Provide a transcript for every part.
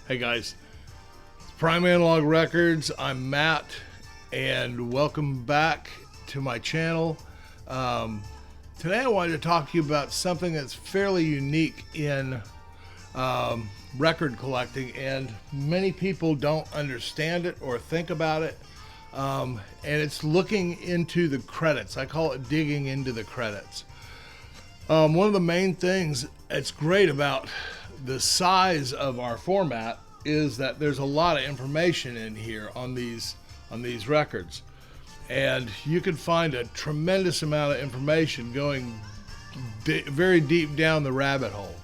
Hey guys, it's Prime Analog Records. I'm Matt, and welcome back to my channel. Today I wanted to talk to you about something that's fairly unique in record collecting, and many people don't understand it or think about it. And it's looking into the credits. I call it digging into the credits. One of the main things that's great about the size of our format is that there's a lot of information in here on these records, and you can find a tremendous amount of information going very deep down the rabbit hole.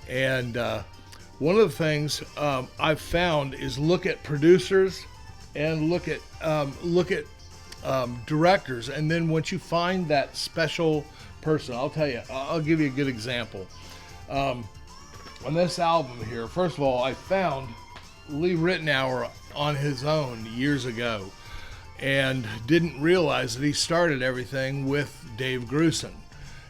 And one of the things I've found is look at producers and look at directors, and then once you find that special person, I'll give you a good example. On this album here, first of all, I found Lee Ritenour on his own years ago, and didn't realize that he started everything with Dave Grusin.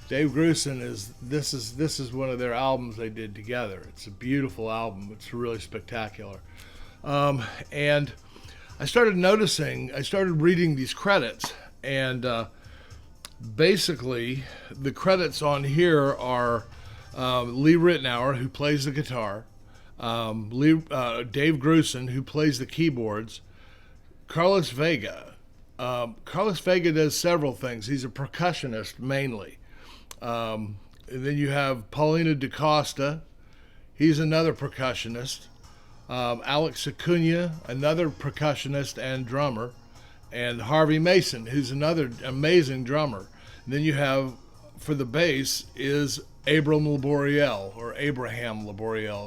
Dave Grusin this is one of their albums they did together. It's a beautiful album. It's really spectacular. And I started reading these credits, and basically the credits on here are Lee Ritenour, who plays the guitar, Dave Grusin, who plays the keyboards, Carlos Vega. Carlos Vega does several things. He's a percussionist mainly. And then you have Paulina DaCosta. He's another percussionist. Alex Acuna, another percussionist and drummer. And Harvey Mason, who's another amazing drummer. And then you have, for the bass, is Abraham Laboriel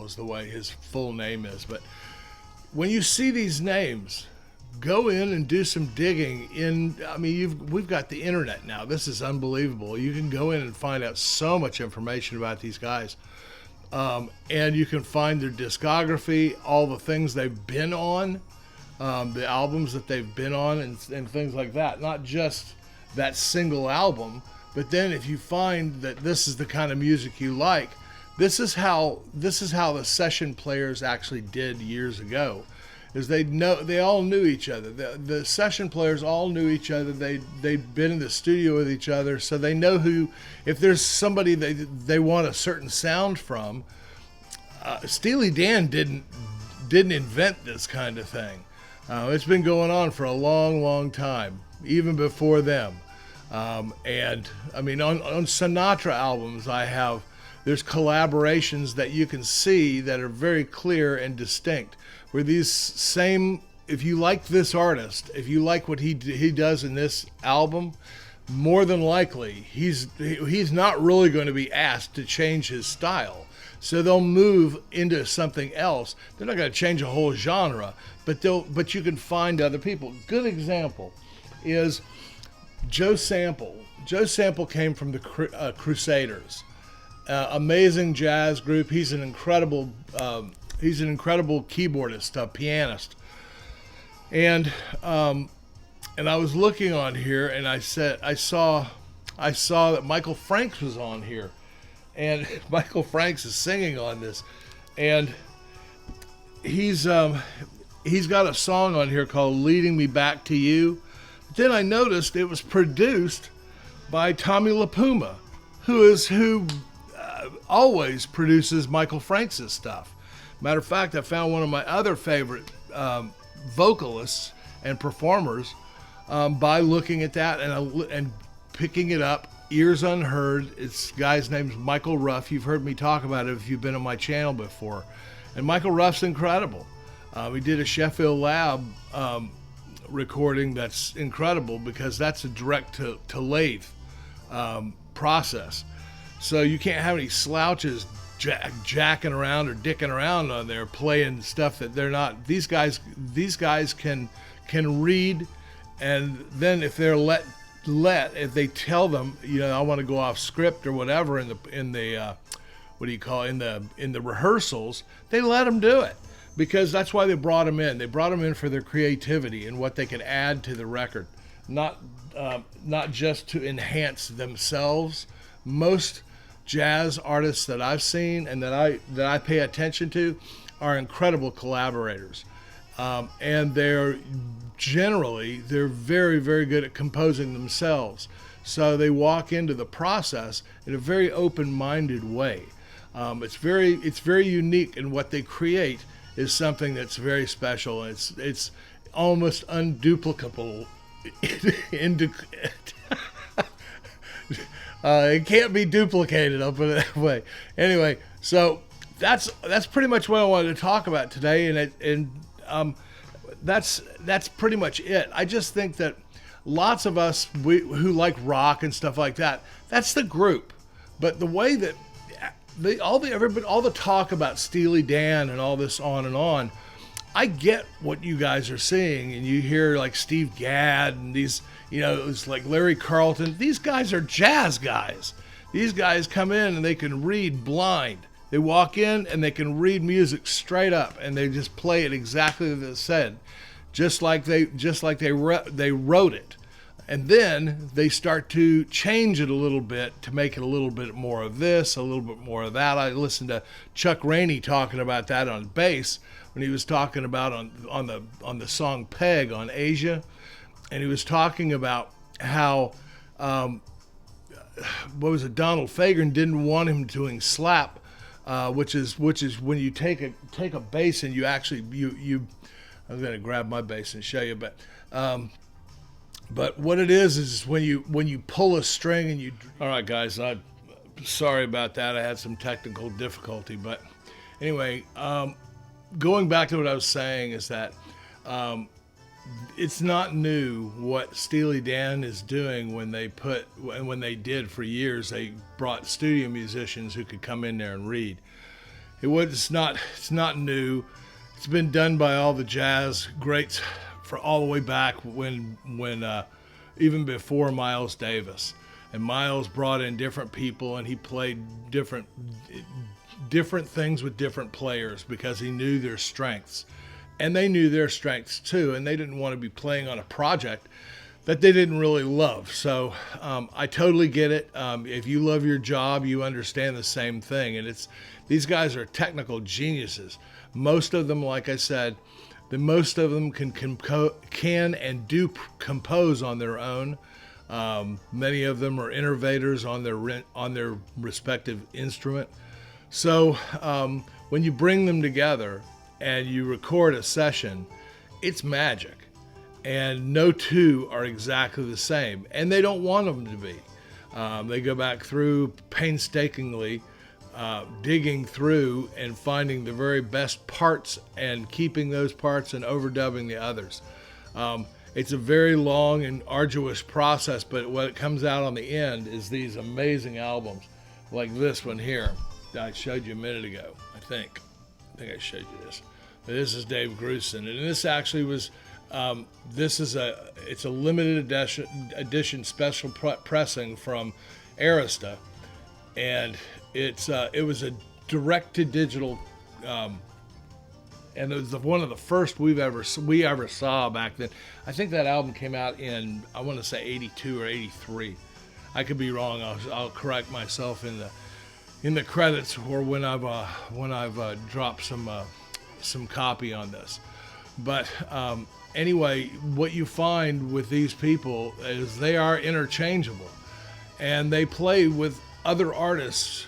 is the way his full name is. But when you see these names, go in and do some digging in. I mean, we've got the internet now. This is unbelievable. You can go in and find out so much information about these guys. And you can find their discography, all the things they've been on, the albums that they've been on, and things like that. Not just that single album, but then if you find that this is the kind of music you like, this is how the session players actually did years ago. Is they all knew each other. The session players all knew each other. They'd been in the studio with each other, so they know who. If there's somebody they want a certain sound from, Steely Dan didn't invent this kind of thing. It's been going on for a long time, even before them. And I mean, on Sinatra albums, there's collaborations that you can see that are very clear and distinct. Where if you like this artist, if you like what he does in this album, more than likely he's not really going to be asked to change his style. So they'll move into something else. They're not going to change a whole genre, but you can find other people. Good example is Joe Sample. Joe Sample came from the Crusaders, amazing jazz group. He's an incredible keyboardist, pianist. And I was looking on here, and I saw that Michael Franks was on here, and Michael Franks is singing on this, and he's got a song on here called "Leading Me Back to You." Then I noticed it was produced by Tommy LaPuma, who always produces Michael Franks' stuff. Matter of fact, I found one of my other favorite vocalists and performers by looking at that and picking it up, ears unheard. This guy's name's Michael Ruff. You've heard me talk about it if you've been on my channel before. And Michael Ruff's incredible. We did a Sheffield Lab recording that's incredible because that's a direct to lathe process. So you can't have any slouches jacking around or dicking around on there playing stuff that they're not. These guys can read, and then if they're if they tell them, I want to go off script or whatever in the rehearsals, they let them do it, because that's why they brought them in. They brought them in for their creativity and what they could add to the record, not just to enhance themselves. Most jazz artists that I've seen and that I pay attention to, are incredible collaborators. And they're very, very good at composing themselves. So they walk into the process in a very open-minded way. It's very unique, and what they create is something that's very special. It's almost unduplicable. It can't be duplicated. I'll put it that way. Anyway, so that's pretty much what I wanted to talk about today, and that's pretty much it. I just think that lots of us who like rock and stuff like that, that's the group. But the way that all the talk about Steely Dan and all this on and on, I get what you guys are seeing, and you hear like Steve Gadd and these, it's like Larry Carlton. These guys are jazz guys. These guys come in and they can read blind. They walk in and they can read music straight up, and they just play it exactly as it said, just like they wrote it. And then they start to change it a little bit to make it a little bit more of this, a little bit more of that. I listened to Chuck Rainey talking about that on bass when he was talking about on the song Peg on Asia, and he was talking about how Donald Fagen didn't want him doing slap, which is when you take a bass and you actually you I'm going to grab my bass and show you, but what it is when you pull a string and you. All right, guys, I'm sorry about that. I had some technical difficulty, but anyway, going back to what I was saying is that it's not new what Steely Dan is doing when they did for years. They brought studio musicians who could come in there and read. It's not new. It's been done by all the jazz greats for all the way back when even before Miles Davis. And Miles brought in different people, and he played different things with different players because he knew their strengths. And they knew their strengths too, and they didn't want to be playing on a project that they didn't really love. So I totally get it. If you love your job, you understand the same thing. And these guys are technical geniuses. Most of them, like I said, most of them can and do compose on their own. Many of them are innovators on their respective instrument. So when you bring them together and you record a session, it's magic. And no two are exactly the same, and they don't want them to be. They go back through painstakingly, digging through and finding the very best parts and keeping those parts and overdubbing the others. It's a very long and arduous process, but what comes out on the end is these amazing albums, like this one here that I showed you a minute ago. I think I showed you this. But this is Dave Grusin, and this actually was. It's a limited edition special pressing from Arista, and it was a direct to digital, and it was one of the first we ever saw back then. I think that album came out in, I want to say 82 or 83. I could be wrong. I'll correct myself in the credits or when I've dropped some copy on this. But anyway, what you find with these people is they are interchangeable, and they play with other artists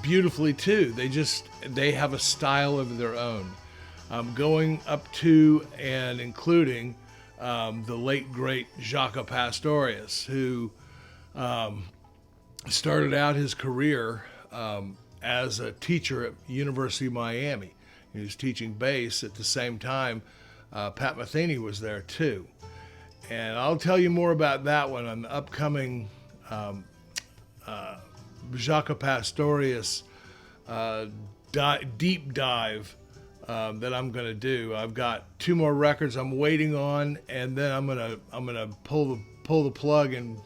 beautifully too. They have a style of their own, going up to and including the late great Jaco Pastorius, who started out his career as a teacher at University of Miami. He was teaching bass at the same time. Pat Metheny was there too. And I'll tell you more about that one on the upcoming Jaco Pastorius deep dive that I'm going to do. I've got 2 more records I'm waiting on, and then I'm gonna pull the plug and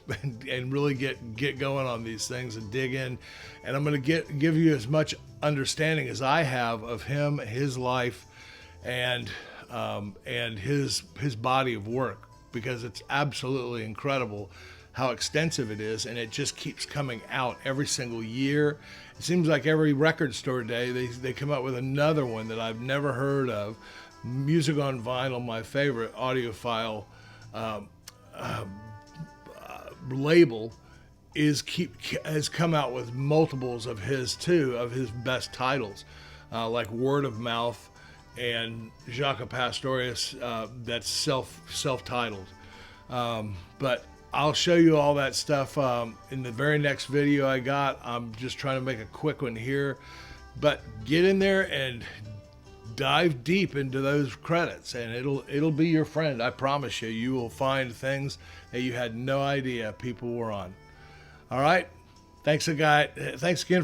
really get going on these things and dig in. And I'm going to give you as much understanding as I have of him, his life, and his body of work, because it's absolutely incredible how extensive it is, and it just keeps coming out every single year. It seems like every record store day they come out with another one that I've never heard of. Music on Vinyl, my favorite audiophile label, has come out with multiples of his too, of his best titles, like Word of Mouth and Jaco Pastorius, that's self-titled. But I'll show you all that stuff in the very next video I got. I'm just trying to make a quick one here, but get in there and dive deep into those credits, and it'll be your friend. I promise you. You will find things that you had no idea people were on. All right, thanks again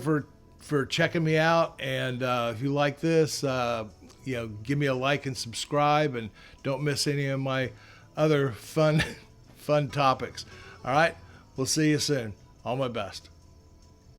for checking me out, and if you like this, give me a like and subscribe, and don't miss any of my other fun topics. All right, we'll see you soon. All my best.